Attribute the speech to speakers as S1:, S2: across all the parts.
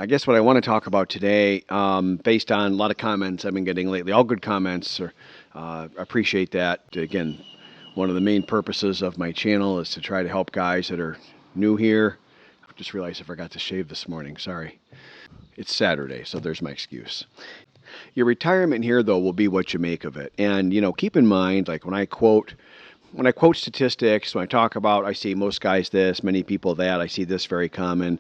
S1: I guess what I want to talk about today, based on a lot of comments I've been getting lately, all good comments, appreciate that. Again, one of the main purposes of my channel is to try to help guys that are new here. I just realized I forgot to shave this morning, sorry. It's Saturday, so there's my excuse. Your retirement here, though, will be what you make of it. And, keep in mind, like when I quote statistics, when I talk about, I see most guys this, many people that, I see this very common.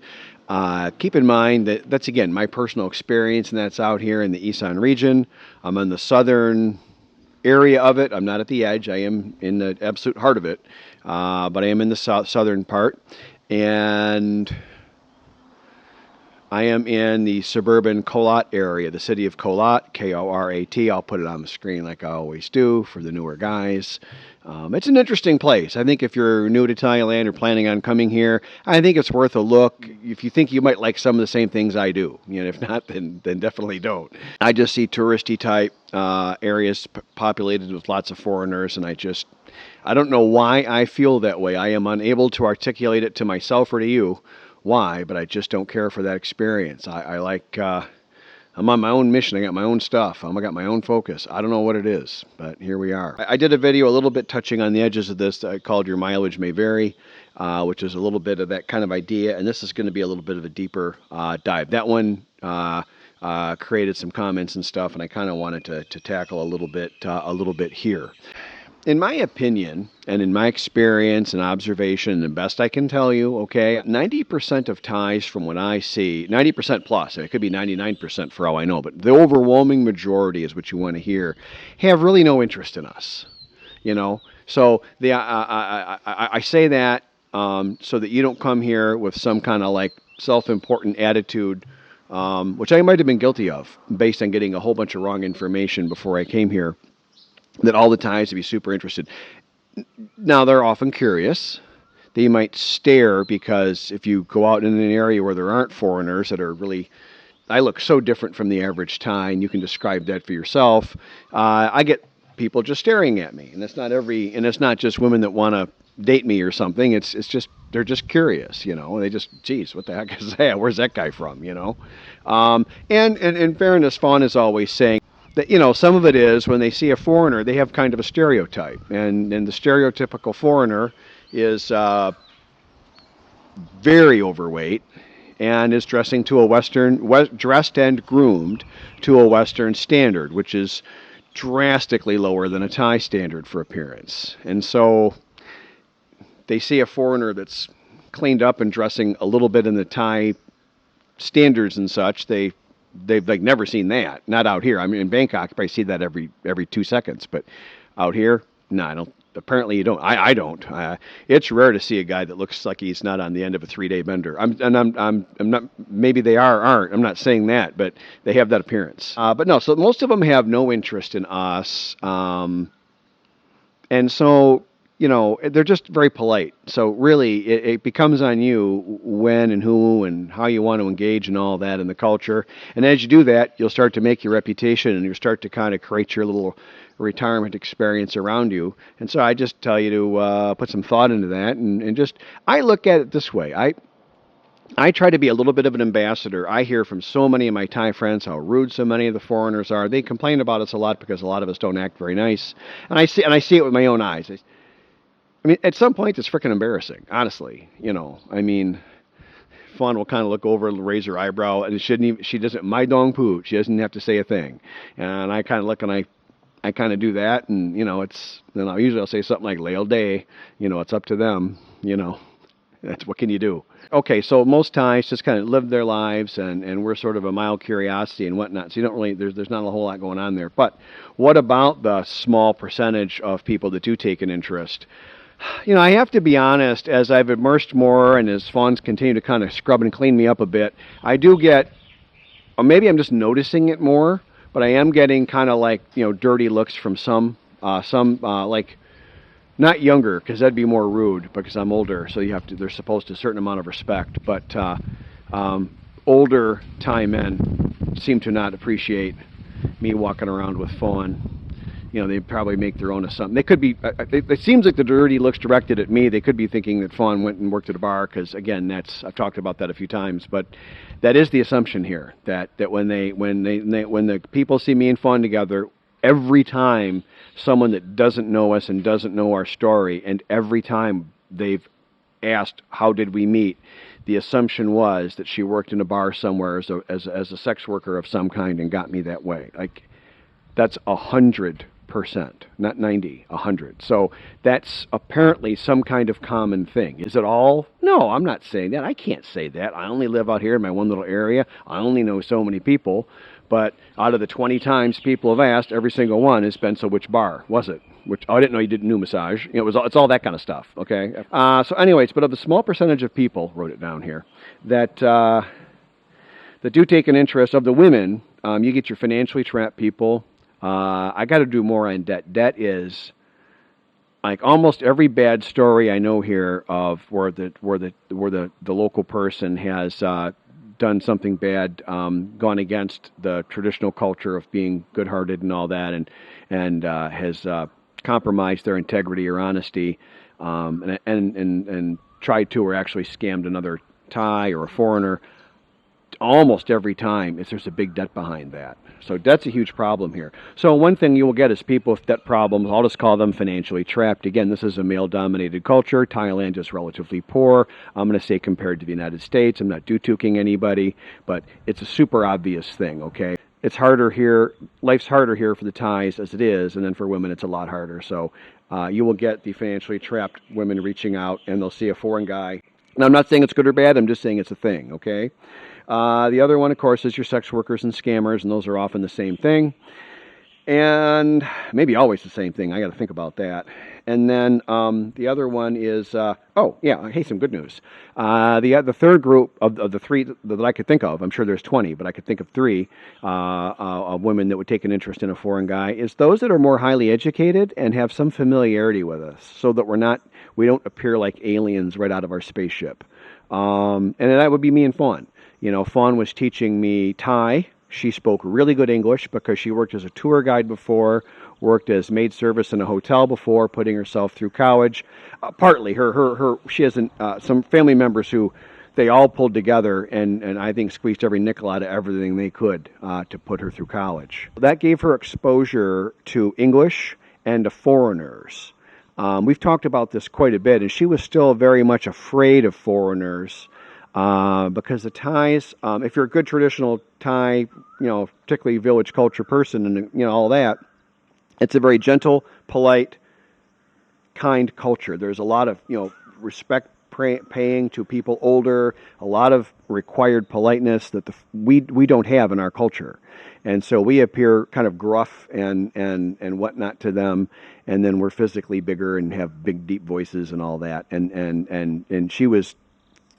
S1: Keep in mind that that's, again, my personal experience, and that's out here in the Isan region. I'm in the southern area of it. I'm not at the edge. I am in the absolute heart of it, but I am in the southern part. And I am in the suburban Kolat area, the city of Kolat, K-O-R-A-T. I'll put it on the screen like I always do for the newer guys. It's an interesting place. I think if you're new to Thailand or planning on coming here, I think it's worth a look. If you think you might like some of the same things I do, if not, then definitely don't. I just see touristy type areas populated with lots of foreigners, and I don't know why I feel that way. I am unable to articulate it to myself or to you why, but I just don't care for that experience. I'm on my own mission. I got my own stuff. I got my own focus. I don't know what it is, but here we are. I did a video a little bit touching on the edges of this that I called Your Mileage May Vary, which is a little bit of that kind of idea, and this is going to be a little bit of a deeper dive. That one created some comments and stuff, and I kind of wanted to tackle a little bit here. In my opinion, and in my experience and observation, and the best I can tell you, okay, 90% of Thais from what I see, 90% plus, it could be 99% for all I know, but the overwhelming majority is what you want to hear, have really no interest in us, So I say that so that you don't come here with some kind of like self-important attitude, which I might have been guilty of, based on getting a whole bunch of wrong information before I came here, that all the Thais would be super interested. Now, they're often curious. They might stare because if you go out in an area where there aren't foreigners that are really, I look so different from the average Thai, and you can describe that for yourself. I get people just staring at me, and it's not just women that want to date me or something. It's just, they're just curious, They just, geez, what the heck is that? Where's that guy from, And in fairness, Fawn is always saying that, some of it is when they see a foreigner, they have kind of a stereotype. And the stereotypical foreigner is very overweight and is dressed and groomed to a Western standard, which is drastically lower than a Thai standard for appearance. And so they see a foreigner that's cleaned up and dressing a little bit in the Thai standards and such. They've like never seen that. Not out here. I mean, in Bangkok, you probably see that every 2 seconds. But out here, no, I don't. Apparently, you don't. I don't. It's rare to see a guy that looks like he's not on the end of a 3-day bender. I'm not. Maybe they aren't. I'm not saying that, but they have that appearance. But no. So most of them have no interest in us, and so. They're just very polite. So really, it becomes on you when and who and how you want to engage and all that in the culture. And as you do that, you'll start to make your reputation, and you'll start to kind of create your little retirement experience around you. And so I just tell you to put some thought into that, and just, I look at it this way. I try to be a little bit of an ambassador. I hear from so many of my Thai friends how rude so many of the foreigners are. They complain about us a lot because a lot of us don't act very nice. And I see it with my own eyes. I mean, at some point, it's freaking embarrassing, honestly. I mean, Fawn will kind of look over and raise her eyebrow, and she doesn't, my dong poo, she doesn't have to say a thing. And I kind of look, and I kind of do that, and, then I'll say something like, Lail Day, it's up to them, that's what can you do? Okay, so most Thais just kind of live their lives, and we're sort of a mild curiosity and whatnot, so you don't really, there's not a whole lot going on there. But what about the small percentage of people that do take an interest? I have to be honest, as I've immersed more and as Fawns continue to kind of scrub and clean me up a bit, I do get, or maybe I'm just noticing it more, but I am getting kind of like, dirty looks from some like, not younger, because that'd be more rude because I'm older, so they're supposed to a certain amount of respect, but older Thai men seem to not appreciate me walking around with Fawn They probably make their own assumption. They could be. It seems like the dirty looks directed at me. They could be thinking that Fawn went and worked at a bar because, again, I've talked about that a few times. But that is the assumption here. That when the people see me and Fawn together, every time someone that doesn't know us and doesn't know our story, and every time they've asked how did we meet, the assumption was that she worked in a bar somewhere as a sex worker of some kind and got me that way. Like, that's 100%, not 90, 100. So that's apparently some kind of common thing. Is it all? No, I'm not saying that. I can't say that. I only live out here in my one little area. I only know so many people. But out of the 20 times people have asked, every single one has been, so which bar was it? Which, oh, I didn't know you did new massage. It's all that kind of stuff, okay? So anyways, but of the small percentage of people, wrote it down here, that do take an interest, of the women, you get your financially trapped people. I got to do more on debt. Debt is like almost every bad story I know here of where the local person has done something bad, gone against the traditional culture of being good-hearted and all that, and has compromised their integrity or honesty, and tried to or actually scammed another Thai or a foreigner. Almost every time there's a big debt behind that. So debt's a huge problem here. So one thing you will get is people with debt problems. I'll just call them financially trapped. Again, this is a male-dominated culture. Thailand is relatively poor. I'm going to say compared to the United States. I'm not doo-tooking anybody, but it's a super obvious thing, okay? It's harder here. Life's harder here for the Thais as it is, and then for women it's a lot harder. So you will get the financially trapped women reaching out, and they'll see a foreign guy. And I'm not saying it's good or bad. I'm just saying it's a thing, okay? The other one, of course, is your sex workers and scammers, and those are often the same thing. And maybe always the same thing. I got to think about that. And then the other one is, hey, some good news. The third group of the three that I could think of, I'm sure there's 20, but I could think of three of women that would take an interest in a foreign guy, is those that are more highly educated and have some familiarity with us, so that we don't appear like aliens right out of our spaceship. And that would be me and Fawn. Fawn was teaching me Thai. She spoke really good English because she worked as a tour guide before, worked as maid service in a hotel before, putting herself through college. Partly, she has some family members who they all pulled together and I think squeezed every nickel out of everything they could to put her through college. That gave her exposure to English and to foreigners. We've talked about this quite a bit, and she was still very much afraid of foreigners. Because the Thais, if you're a good traditional Thai, particularly village culture person and, all that, it's a very gentle, polite, kind culture. There's a lot of, respect paying to people older, a lot of required politeness that we don't have in our culture. And so we appear kind of gruff and whatnot to them, and then we're physically bigger and have big, deep voices and all that. And she was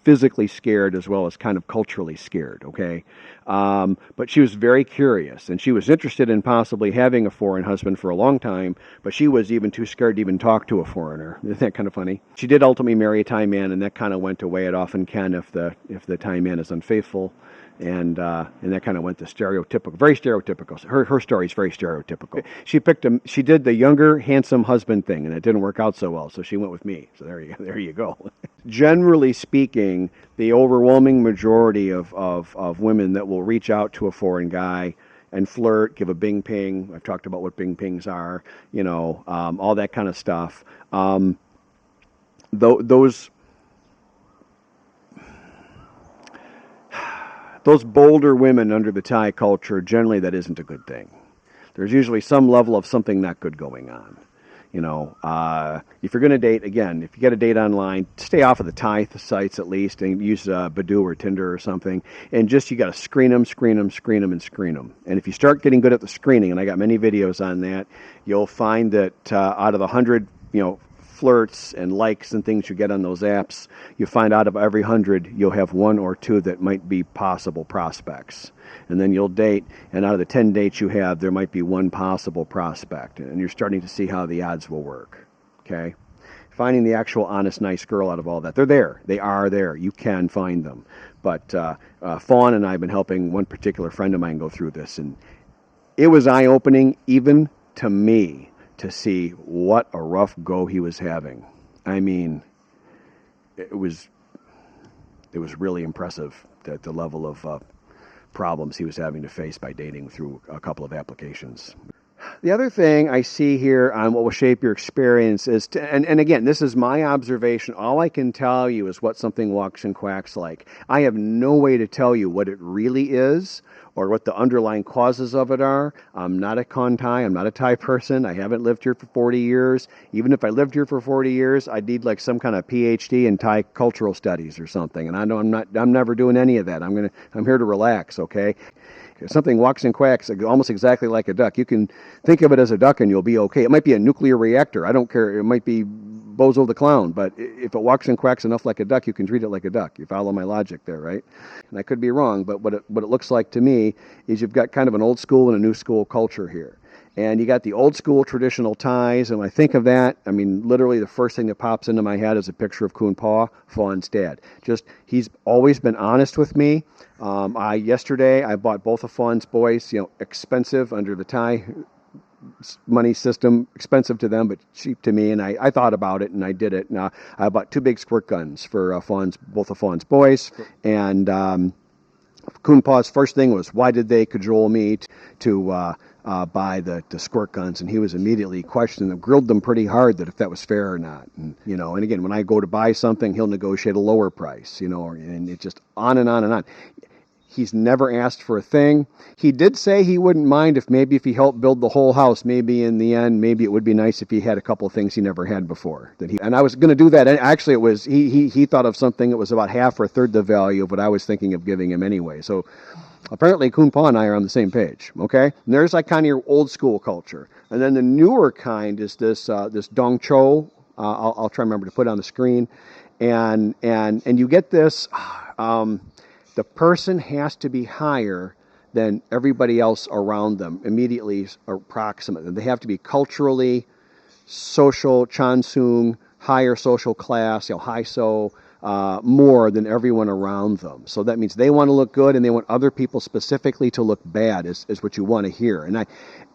S1: physically scared as well as kind of culturally scared, okay? But she was very curious, and she was interested in possibly having a foreign husband for a long time, but she was even too scared to even talk to a foreigner. Isn't that kind of funny? She did ultimately marry a Thai man, and that kind of went the way it often can if the Thai man is unfaithful. And that kind of went to stereotypical, very stereotypical. Her story is very stereotypical. She did the younger, handsome husband thing, and it didn't work out so well. So she went with me. So there you go. Generally speaking, the overwhelming majority of women that will reach out to a foreign guy and flirt, give a bing ping. I've talked about what bing pings are. All that kind of stuff. Those bolder women under the Thai culture, generally that isn't a good thing. There's usually some level of something not good going on. If you're going to date, again, if you get a date online, stay off of the Thai sites at least and use Badoo or Tinder or something. And you got to screen them. And if you start getting good at the screening, and I got many videos on that, you'll find that out of the 100, flirts and likes and things you get on those apps, you find out of every 100, you'll have 1 or 2 that might be possible prospects. And then you'll date, and out of the 10 dates you have, there might be 1 possible prospect. And you're starting to see how the odds will work, okay? Finding the actual honest, nice girl out of all that. They're there. They are there. You can find them. But Fawn and I have been helping one particular friend of mine go through this, and it was eye-opening even to me to see what a rough go he was having. I mean, it was really impressive that the level of problems he was having to face by dating through a couple of applications. The other thing I see here on what will shape your experience is, and again, this is my observation. All I can tell you is what something walks and quacks like. I have no way to tell you what it really is or what the underlying causes of it are. I'm not a Thai. I'm not a Thai person. I haven't lived here for 40 years. Even if I lived here for 40 years, I'd need like some kind of PhD in Thai cultural studies or something. And I know I'm never doing any of that. I'm here to relax, okay? If something walks and quacks almost exactly like a duck, you can think of it as a duck and you'll be okay. It might be a nuclear reactor. I don't care. It might be Bozo the Clown. But if it walks and quacks enough like a duck, you can treat it like a duck. You follow my logic there, right? And I could be wrong, but what it looks like to me is you've got kind of an old school and a new school culture here. And you got the old school traditional ties, and when I think of that, I mean, literally the first thing that pops into my head is a picture of Kun Pa, Fawn's dad. He's always been honest with me. Yesterday I bought both of Fawn's boys, expensive under the Thai money system, expensive to them, but cheap to me, and I thought about it, and I did it. And I bought 2 big squirt guns for both of Fawn's boys, and Kun Pa's first thing was, why did they cajole me to buy the squirt guns? And he was immediately questioning them, grilled them pretty hard that if that was fair or not. And again, when I go to buy something, he'll negotiate a lower price, and it's just on and on and on. He's never asked for a thing. He did say he wouldn't mind if he helped build the whole house. Maybe in the end, maybe it would be nice if he had a couple of things he never had before. And I was going to do that. And actually, it was he thought of something that was about half or a third the value of what I was thinking of giving him anyway. So apparently, Kun Pa and I are on the same page. Okay, and there's like kind of your old school culture, and then the newer kind is this Dong Cho. I'll try to remember to put it on the screen, and you get this. The person has to be higher than everybody else around them, immediately or proximate. They have to be culturally, social, chansung, higher social class, high so, more than everyone around them. So that means they want to look good and they want other people specifically to look bad is what you want to hear.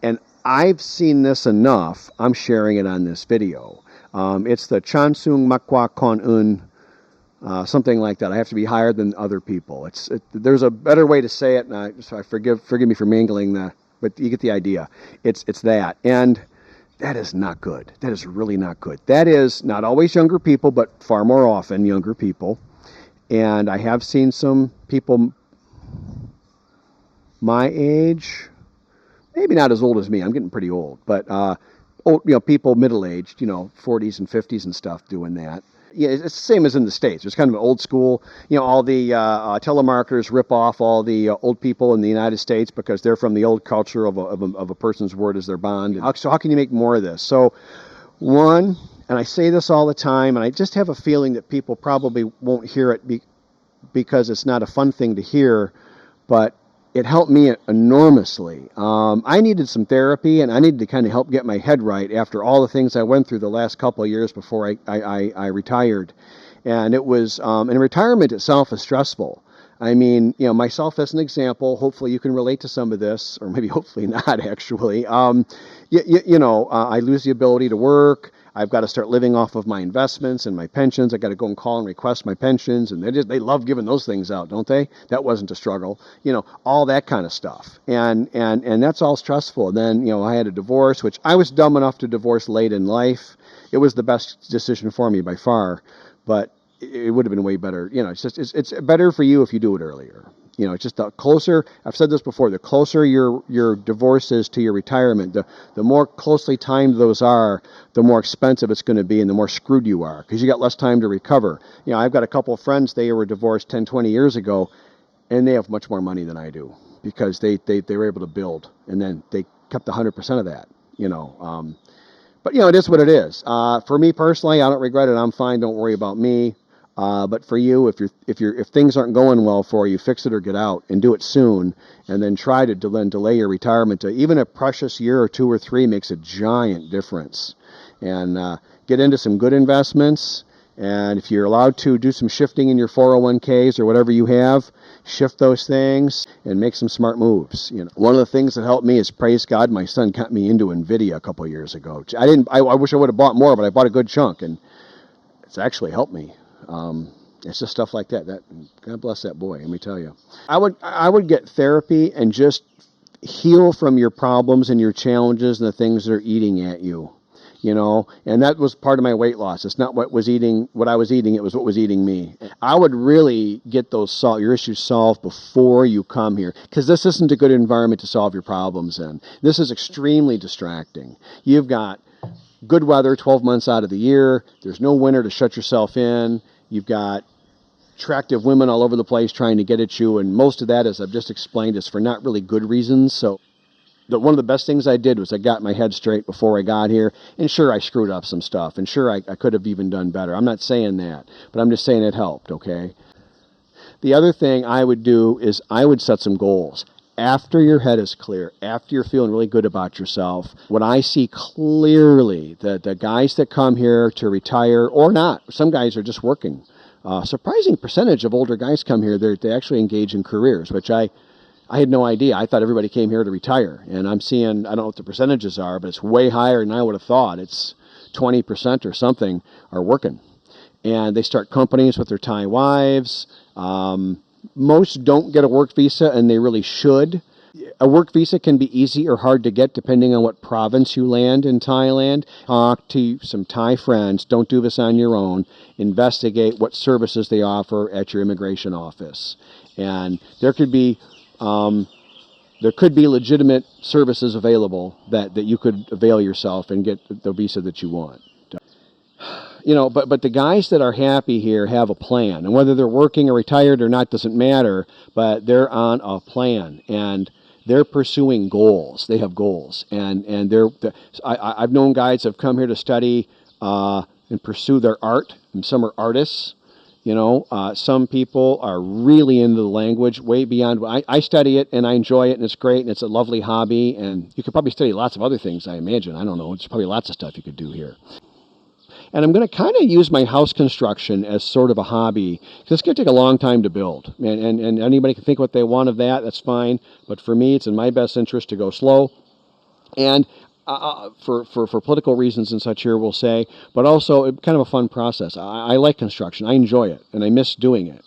S1: And I've seen this enough, I'm sharing it on this video. It's the chansung makwa kon un, something like that. I have to be higher than other people. There's a better way to say it, and so forgive me for mangling that, but you get the idea. It's that, and that is not good. That is really not good. That is not always younger people, but far more often younger people. And I have seen some people my age, maybe not as old as me. I'm getting pretty old, but old, people middle-aged, 40s and 50s and stuff doing that. Yeah, it's the same as in the States. There's kind of an old school, all the telemarketers rip off all the old people in the United States because they're from the old culture of a person's word as their bond. So how can you make more of this? So one, and I say this all the time, and I just have a feeling that people probably won't hear it because it's not a fun thing to hear, but it helped me enormously. I needed some therapy, and I needed to kind of help get my head right after all the things I went through the last couple of years before I retired. And it was, and retirement itself is stressful. I mean, myself as an example, hopefully you can relate to some of this, or maybe hopefully not actually. I lose the ability to work. I've got to start living off of my investments and my pensions. I got to go and call and request my pensions, and they love giving those things out, don't they? That wasn't a struggle, all that kind of stuff, and that's all stressful. Then I had a divorce, which I was dumb enough to divorce late in life. It was the best decision for me by far, but it would have been way better. It's better for you if you do it earlier. It's just the closer, I've said this before, the closer your divorce is to your retirement, the more closely timed those are, the more expensive it's going to be and the more screwed you are because you got less time to recover. I've got a couple of friends, they were divorced 10, 20 years ago, and they have much more money than I do because they were able to build, and then they kept 100% of that, But, it is what it is. For me personally, I don't regret it. I'm fine. Don't worry about me. But for you, if things aren't going well for you, fix it or get out and do it soon, and then try to delay your retirement. To even a precious year or 2 or 3 makes a giant difference. And get into some good investments And if you're allowed to do some shifting in your 401ks or whatever you have, shift those things and make some smart moves. One of the things that helped me is, praise God, my son got me into NVIDIA a couple of years ago. I wish I would have bought more, but I bought a good chunk, and it's actually helped me. It's just stuff like that. God bless that boy, let me tell you. I would get therapy and just heal from your problems and your challenges and the things that are eating at you. And that was part of my weight loss. It's not what I was eating, it was what was eating me. I would really get your issues solved before you come here, because this isn't a good environment to solve your problems in. This is extremely distracting. You've got good weather 12 months out of the year. There's no winter to shut yourself in. You've got attractive women all over the place trying to get at you, and most of that, as I've just explained, is for not really good reasons. So one of the best things I did was I got my head straight before I got here. And sure, I screwed up some stuff. And sure, I could have even done better. I'm not saying that. But I'm just saying it helped, okay? The other thing I would do is I would set some goals. After your head is clear, after you're feeling really good about yourself, what I see clearly, the guys that come here to retire or not, some guys are just working. Surprising percentage of older guys come here, they actually engage in careers, which I had no idea. I thought everybody came here to retire. And I'm seeing, I don't know what the percentages are, but it's way higher than I would have thought. It's 20% or something are working. And they start companies with their Thai wives. Most don't get a work visa, and they really should. A work visa can be easy or hard to get depending on what province you land in Thailand. Talk to some Thai friends. Don't do this on your own. Investigate what services they offer at your immigration office. And there could be legitimate services available that you could avail yourself and get the visa that you want. But the guys that are happy here have a plan. And whether they're working or retired or not doesn't matter, but they're on a plan. And they're pursuing goals. They have goals. And I've known guys that have come here to study and pursue their art. And some are artists. Some people are really into the language, way beyond. I study it, and I enjoy it, and it's great, and it's a lovely hobby. And you could probably study lots of other things, I imagine. I don't know. There's probably lots of stuff you could do here. And I'm going to kind of use my house construction as sort of a hobby, because it's going to take a long time to build. And anybody can think what they want of that. That's fine. But for me, it's in my best interest to go slow. And for political reasons and such here, we'll say, but also kind of a fun process. I like construction. I enjoy it, and I miss doing it.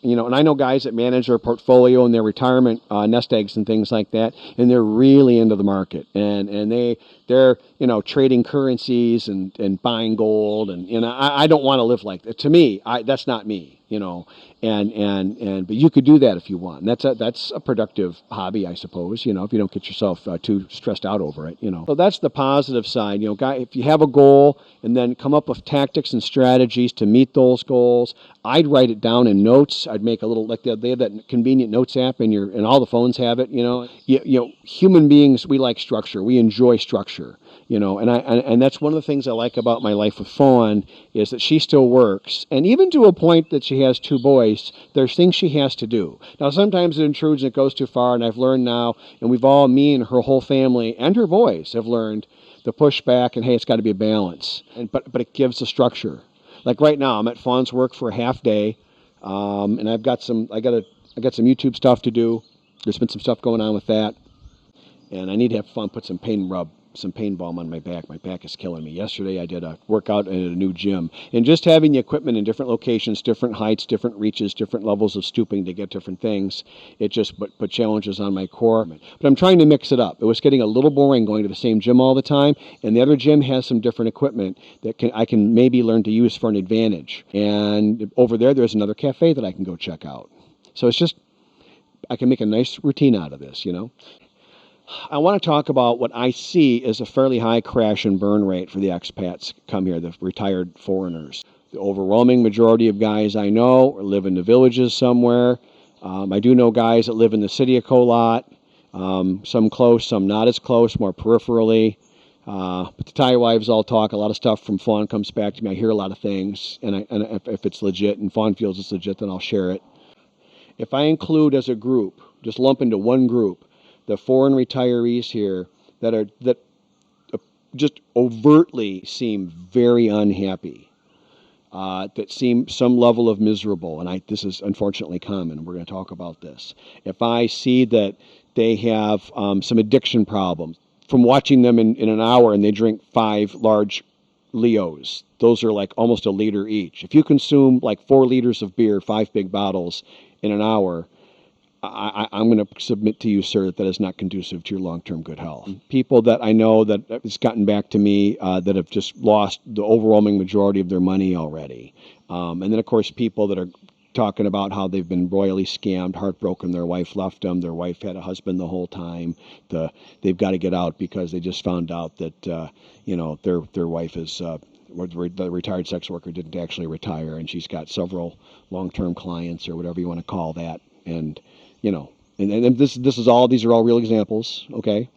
S1: And I know guys that manage their portfolio and their retirement nest eggs and things like that, and they're really into the market, and they're trading currencies and buying gold, and I don't want to live like that. To me, that's not me. But you could do that if you want. And that's a productive hobby, I suppose. If you don't get yourself too stressed out over it. So that's the positive side. If you have a goal and then come up with tactics and strategies to meet those goals, I'd write it down in notes. I'd make a little, like they have that convenient notes app, and all the phones have it. Human beings, we like structure. We enjoy structure. And that's one of the things I like about my life with Fawn, is that she still works, and even to a point that she has 2 boys, there's things she has to do. Now, sometimes it intrudes and it goes too far, and I've learned now, and me and her whole family and her boys have learned the pushback, and hey, it's got to be a balance. But it gives a structure. Like right now, I'm at Fawn's work for a half day, and I got some YouTube stuff to do. There's been some stuff going on with that, and I need to have Fawn put some pain balm on my back. My back is killing me. Yesterday I did a workout at a new gym, and just having the equipment in different locations, different heights, different reaches, different levels of stooping to get different things, it just put challenges on my core. But I'm trying to mix it up. It was getting a little boring going to the same gym all the time, and the other gym has some different equipment that I can maybe learn to use for an advantage. And over there's another cafe that I can go check out. So it's just, I can make a nice routine out of this, I want to talk about what I see as a fairly high crash and burn rate for the expats come here, the retired foreigners. The overwhelming majority of guys I know live in the villages somewhere. I do know guys that live in the city a lot, some close, some not as close, more peripherally. But the Thai wives all talk. A lot of stuff from Fawn comes back to me. I hear a lot of things, and if it's legit and Fawn feels it's legit, then I'll share it. If I include as a group, just lump into one group, the foreign retirees here that just overtly seem very unhappy. that seem some level of miserable, and this is unfortunately common. We're going to talk about this. If I see that they have some addiction problems, from watching them in an hour and they drink 5 large Leos, those are like almost a liter each. If you consume like 4 liters of beer, 5 big bottles in an hour, I'm going to submit to you, sir, that is not conducive to your long-term good health. People that I know that has gotten back to me that have just lost the overwhelming majority of their money already. And then, of course, people that are talking about how they've been royally scammed, heartbroken, their wife left them, their wife had a husband the whole time. They've got to get out because they just found out that, their wife is... the retired sex worker didn't actually retire, and she's got several long-term clients or whatever you want to call that. And these are all real examples, okay?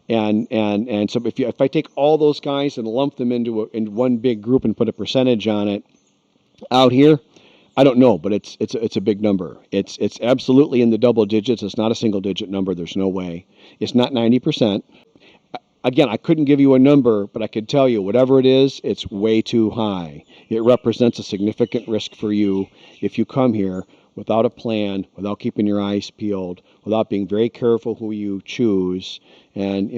S1: And so if I take all those guys and lump them into one big group and put a percentage on it, out here, I don't know, but it's a big number. It's absolutely in the double digits. It's not a single digit number. There's no way. It's not 90%. Again, I couldn't give you a number, but I could tell you whatever it is, it's way too high. It represents a significant risk for you if you come here without a plan, without keeping your eyes peeled, without being very careful who you choose. And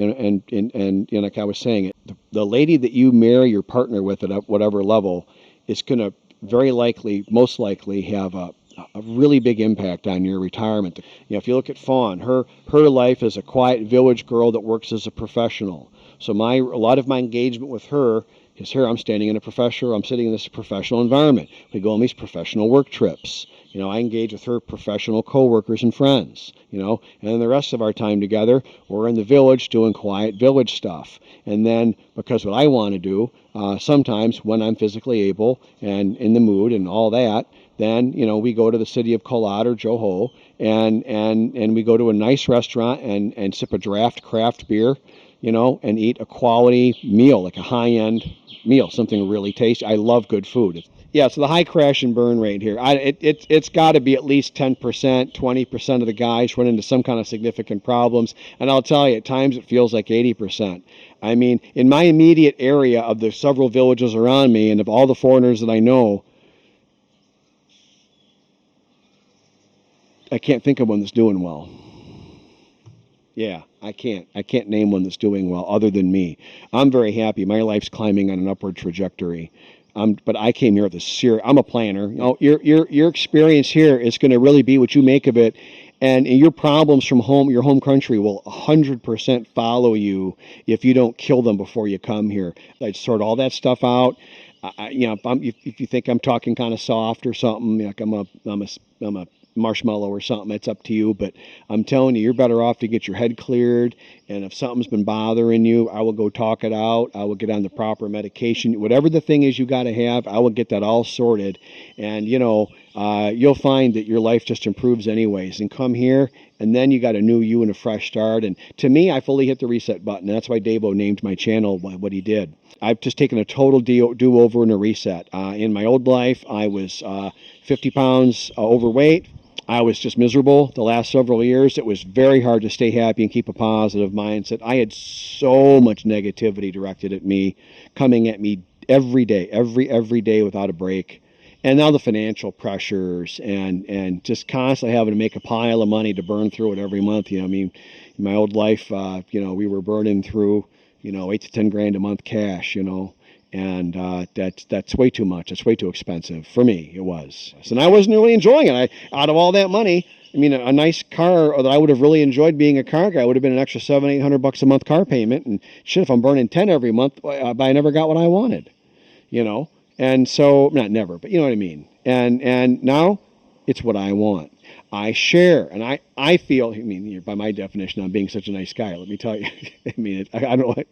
S1: like I was saying, the lady that you marry your partner with at whatever level is going to most likely have a really big impact on your retirement. If you look at Fawn, her life is a quiet village girl that works as a professional. So a lot of my engagement with her is here. I'm sitting in this professional environment. We go on these professional work trips. I engage with her professional coworkers and friends, and then the rest of our time together, we're in the village doing quiet village stuff. And then, because what I want to do, sometimes when I'm physically able and in the mood and all that, then, we go to the city of Colad or Joho and we go to a nice restaurant and sip a draft craft beer, and eat a quality meal, like a high-end meal, something really tasty. I love good food. Yeah, so the high crash and burn rate here, it's got to be at least 10%, 20% of the guys run into some kind of significant problems. And I'll tell you, at times it feels like 80%. I mean, in my immediate area of the several villages around me and of all the foreigners that I know, I can't think of one that's doing well. Yeah, I can't name one that's doing well other than me. I'm very happy. My life's climbing on an upward trajectory. But I came here with a serious. I'm a planner. Your experience here is going to really be what you make of it, and your problems from your home country will 100% follow you if you don't kill them before you come here. I'd sort all that stuff out. If you think I'm talking kind of soft or something, like I'm a marshmallow or something, it's up to you. But I'm telling you, you're better off to get your head cleared. And if something's been bothering you, I will go talk it out. I will get on the proper medication. Whatever the thing is you got to have, I will get that all sorted. And, you'll find that your life just improves anyways. And come here, and then you got a new you and a fresh start. And to me, I fully hit the reset button. That's why Davo named my channel what he did. I've just taken a total do-over and a reset. In my old life, I was 50 pounds overweight. I was just miserable the last several years. It was very hard to stay happy and keep a positive mindset. I had so much negativity directed at me, coming at me every day, every day without a break. And now the financial pressures and just constantly having to make a pile of money to burn through it every month. In my old life, we were burning through, 8 to 10 grand a month cash, and that's way too much. It's way too expensive for me. It was, and I wasn't really enjoying it. Out of all that money, a nice car that I would have really enjoyed being a car guy would have been an extra $700-800 a month car payment. And shit, if I'm burning 10 every month, I never got what I wanted, And so, not never, but you know what I mean. And now it's what I want. I share, and I feel, by my definition, I'm being such a nice guy. Let me tell you. I don't know.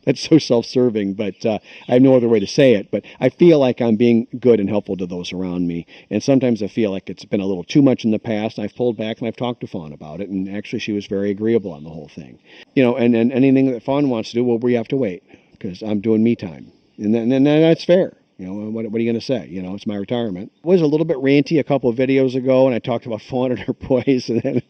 S1: That's so self-serving, but I have no other way to say it. But I feel like I'm being good and helpful to those around me. And sometimes I feel like it's been a little too much in the past. I've pulled back and I've talked to Fawn about it. And actually, she was very agreeable on the whole thing. And anything that Fawn wants to do, well, we have to wait because I'm doing me time. And then that's fair. You know, what are you going to say? You know, it's my retirement. I was a little bit ranty a couple of videos ago, and I talked about fawning her boys. And then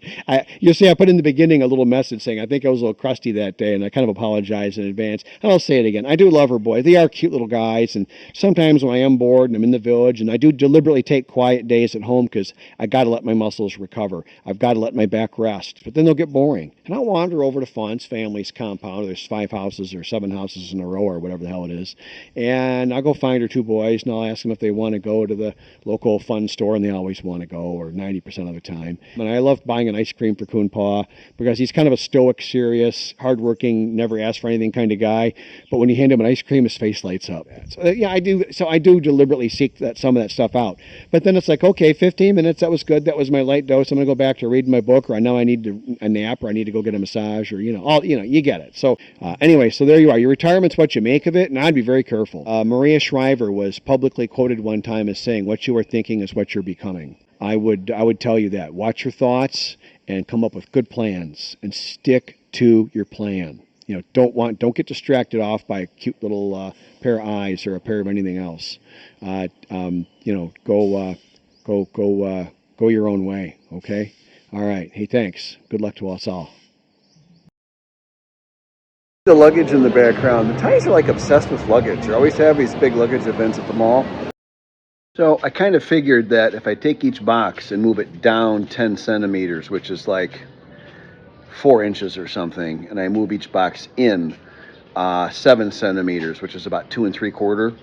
S1: you'll see I put in the beginning a little message saying I think I was a little crusty that day, and I kind of apologize in advance. And I'll say it again. I do love her boys. They are cute little guys, and sometimes when I am bored and I'm in the village, and I do deliberately take quiet days at home because I got to let my muscles recover. I've got to let my back rest. But then they'll get boring, and I'll wander over to Fawn's family's compound. There's 5 houses or 7 houses in a row or whatever the hell it is, and I'll go find her 2 boys, and I'll ask them if they want to go to the local fun store, and they always want to go, or 90% of the time. And I love buying an ice cream for Coonpaw because he's kind of a stoic, serious, hardworking, never ask for anything kind of guy. But when you hand him an ice cream, his face lights up. So, yeah, I do. So I do deliberately seek some of that stuff out. But then it's like, okay, 15 minutes, that was good. That was my light dose. I'm going to go back to reading my book, or now I need a nap, or I need to go get a massage, or you get it. So anyway, so there you are. Your retirement's what you make of it, and I'd be very careful. Maria Shriver was publicly quoted one time as saying, "What you are thinking is what you're becoming." I would tell you that. Watch your thoughts and come up with good plans and stick to your plan. You know, don't get distracted off by a cute little pair of eyes or a pair of anything else. Go your own way. Okay. All right. Hey, thanks. Good luck to us all. The luggage in the background. The Thais are like obsessed with luggage. They always have these big luggage events at the mall. So I kind of figured that if I take each box and move it down 10 centimeters, which is like 4 inches or something, and I move each box in 7 centimeters, which is about 2 3/4,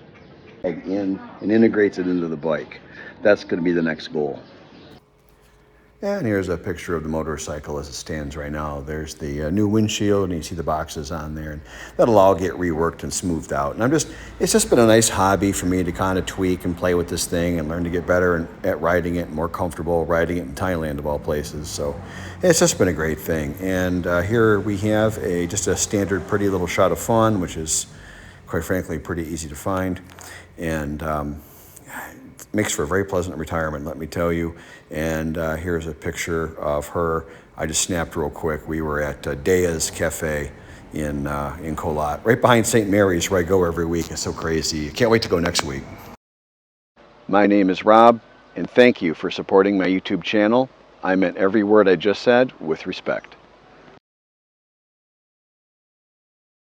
S1: in and integrates it into the bike. That's going to be the next goal. And here's a picture of the motorcycle as it stands right now. There's the new windshield, and you see the boxes on there, and that'll all get reworked and smoothed out. And it's just been a nice hobby for me to kind of tweak and play with this thing and learn to get better at riding it, and more comfortable riding it in Thailand of all places. So it's just been a great thing. And here we have just a standard pretty little shot of fun, which is quite frankly pretty easy to find. And makes for a very pleasant retirement, let me tell you. And here's a picture of her. I just snapped real quick. We were at Dea's Cafe in Kolat, right behind St. Mary's, where I go every week. It's so crazy. Can't wait to go next week. My name is Rob, and thank you for supporting my YouTube channel. I meant every word I just said with respect.